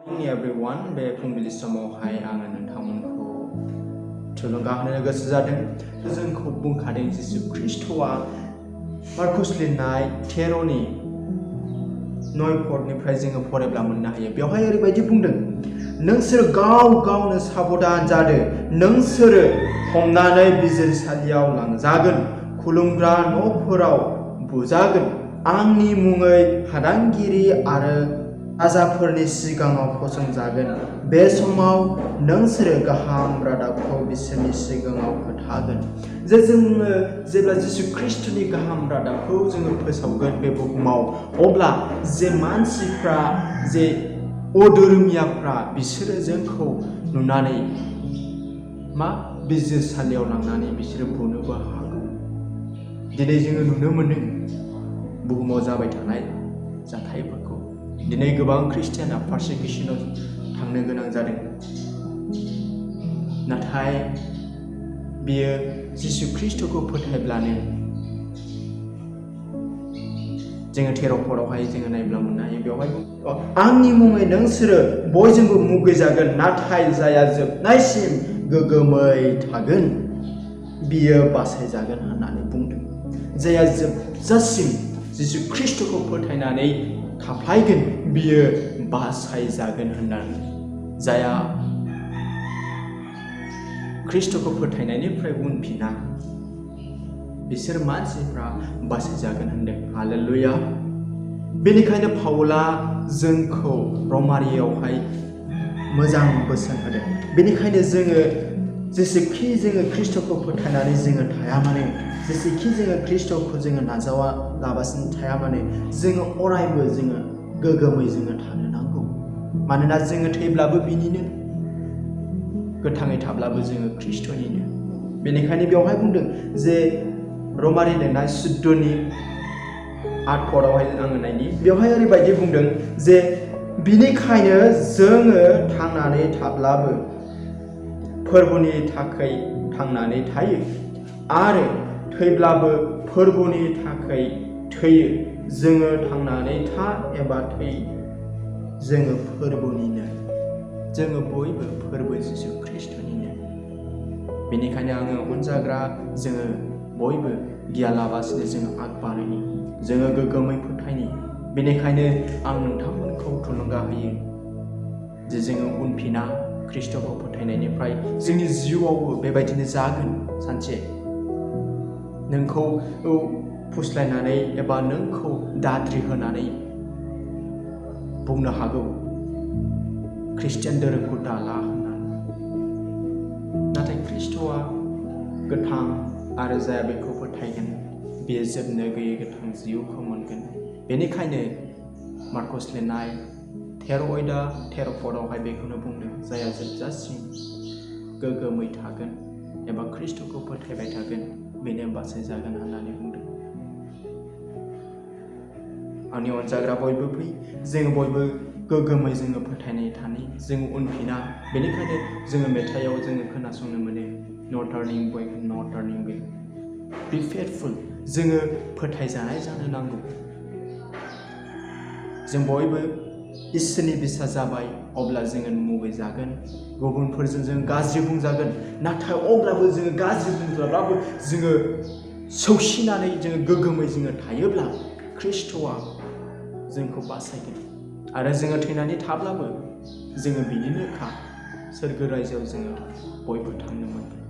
Morning everyone, बे फुंबिलि समावहाय आङो नोंथांमोनखौ थुलुंगा होनो गोसो जादों। जोंखौ बुंखादों जिसु ख्रीष्टआ मार्कुस लिरनाय 13नि 9 जोङो फरायब्ला मोननो हायो। बेवहाय ओरैबायदि बुंदों, नोंसोर गाव गावनो साबधान जादो, नोंसोरो हमनानै बिजिरसालियाव लांजागोन, खुलुमग्रा न'फोराव बुजागोन, आंनि मुङै हादानगिरि आरो राजाफोरनि सिगाङाव फसंजागोन। बे समाव नोंसोरो गाहाम रादाबखौ बिसोरनि सिगाङाव खोन्थागोन। जोङो जेब्ला जिसु ख्रीष्टनि गाहाम रादाबखौ जोङो फोसावगोन बे बुहुमाव, अब्ला जे मानसिफ्रा जे अधोरोमियाफ्रा बिसोरो जोंखौ नुनानै बिजिरसालियाव लांनानै बिसोरो बुनोबो हागौ। दिनै जोङो नुनो मोनो बुहुमाव जाबाय थानाय जाथायफोरखौ। दिनै गोबां ख्रिस्टियाना पारसिकिउसनाव थांनो गोनां जादों। नाथाय बियो जिसु ख्रीष्टखौ फोथायब्लानो जोङो 13 जोङो नायब्ला मोननो हायो। बेवहाय आंनि मुङै नोंसोरो बयजोंबो मुगैजागोन, नाथाय जाया जोबनायसिम गोगोमै थागोन बियो बासायजागोन होननानै बुंदों। जाया जोबजासिम जिसु ख्रीष्टखौ फोथायनानै थाफ्लायगोन बियो बासायजागोन होननानै। जाया ख्रीष्टखौ फोथायनायनिफ्राय उनफिना बिसोर मानसिफ्रा बासायजागोन होनदों। हालेलुया। बेनिखायनो पाउला जोंखौ रमारियावहाय मोजां बोसोन होदों। बेनिखायनो जोङो जेसेखि जोङो ख्रीष्टखौ फोथायनानै जोङो थाया मानो, जेसेखि जोङो ख्रीष्टखौ जोङो नाजावा लाबासिनो थाया मानो, जोङो अरायबो जोङो गोगोमै जोङो थानो नांगौ। मानोना जोङो थैब्लाबो बिनिनो, गोथाङै थाब्लाबो जोङो ख्रीष्टनिनो। बेनिखायनो बेवहाय बुंदों जे रमारि लिरनाय 14नि 8 आङो नायनि। बेवहाय ओरैबायदि बुंदों जे बिनिखायनो जोङो थांनानै थाब्लाबो फोरबोनि थाखाय थांनानै थायो आरो थैब्लाबो फोरबोनि थाखाय थैयो। जोङो थांनानै था एबा थै, जोङो फोरबोनिनो। जोङो बयबो फोरबो जिसु ख्रीष्टनिनो। बेनिखायनो आङो अनजाग्रा जोङो बयबो गियालाबासिनो जोङो आग बानायनि, जोङो गोगोमै फोथायनि। बेनिखायनो आं नोंथांमोनखौ थुलुंगा होयो जे जोङो उनफिना ख्रीष्टखौ फोथायनायनिफ्राय। जोंनि जिउआवबो बेबायदिनो जागोन सानसे। नोंखौ फुस्लायनानै एबा नोंखौ दाद्रि होनानै बुंनो हागौ ख्रिस्टियान धोरोमखौ दाला होननानै। नाथाय ख्रीष्टआ गोथां आरो जाया बेखौ फोथायगोन बेयो जोबनो गैयै गोथां जिउखौ मोनगोन। बेनिखायनो मार्कुस लिरनाय 13 बेखौनो बुंदों, जाया जोबजासिम गोगोमै थागोन एबा ख्रीष्टखौ फोथायबाय थागोन बेनो बासायजागोन होननानै बुंदों। आंनि अनजाग्रा बयबो फै, जोङो बयबो गोगोमै जोङो फोथायनाय थानि, जोङो उनफिना। बेनिखायनो जोङो मेथाइआव जोङो खोनासंनो मोनो, नो टार्निं बेक, नो टार्निं बेक। बि फेथफुल, जोङो फोथायजानाय जानो नांगौ। जों बयबो इसोरनि बिसा जाबाय, अब्ला जोङो मुगैजागोन, गुबुनफोरजों जों गाज्रि बुंजागोन। नाथाय अब्लाबो जोङो गाज्रि बुंजाब्लाबो जोङो सौसिनानै जोङो गोगोमै जोङो थायोब्ला ख्रीष्टआ जोंखौ बासायगोन। आरो जोङो थैनानै थाब्लाबो जोङो बिनिनोखा, सोरगो रायजोआव जोङो बयबो थांनो मोनगोन।